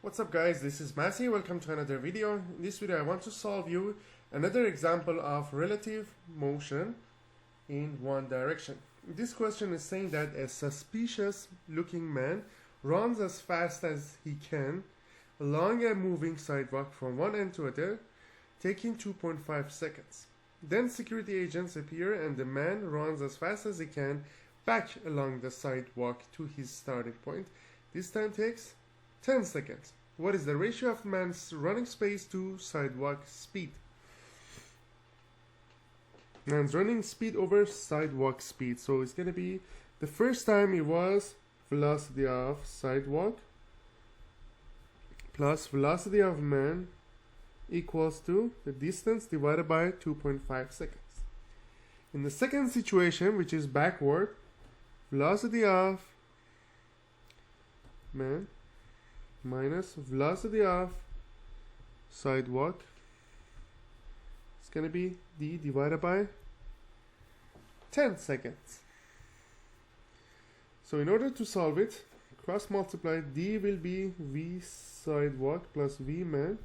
What's up guys, this is Masi. Welcome to another video. In this video I want to solve you another example of relative motion in one direction. This question is saying that a suspicious looking man runs as fast as he can along a moving sidewalk from one end to other, taking 2.5 seconds. Then security agents appear and the man runs as fast as he can back along the sidewalk to his starting point. This time takes 10 seconds. What is the ratio of man's running space to sidewalk speed? Man's running speed over sidewalk speed. So it's going to be, the first time it was velocity of sidewalk plus velocity of man equals to the distance divided by 2.5 seconds. In the second situation, which is backward, velocity of man minus velocity of sidewalk is going to be d divided by 10 seconds. So in order to solve it, cross multiply, d will be v sidewalk plus v man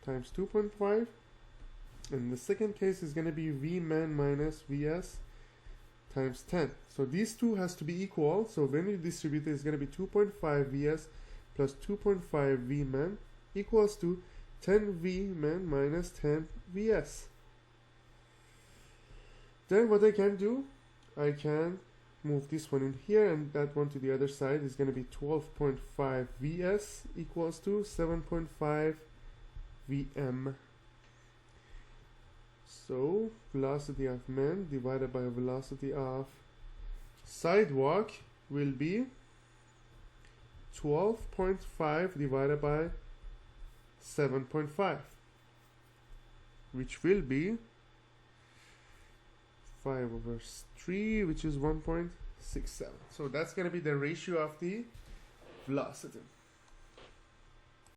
times 2.5, and the second case is going to be v man minus vs times 10. So these two has to be equal, so when you distribute it, it's going to be 2.5 vs plus 2.5 v man equals to 10 v man minus 10 vs. Then what I can do, I can move this one in here and that one to the other side. Is going to be 12.5 vs equals to 7.5 vm. So velocity of man divided by velocity of sidewalk will be 12.5 divided by 7.5, which will be 5/3, which is 1.67. So that's going to be the ratio of the velocity.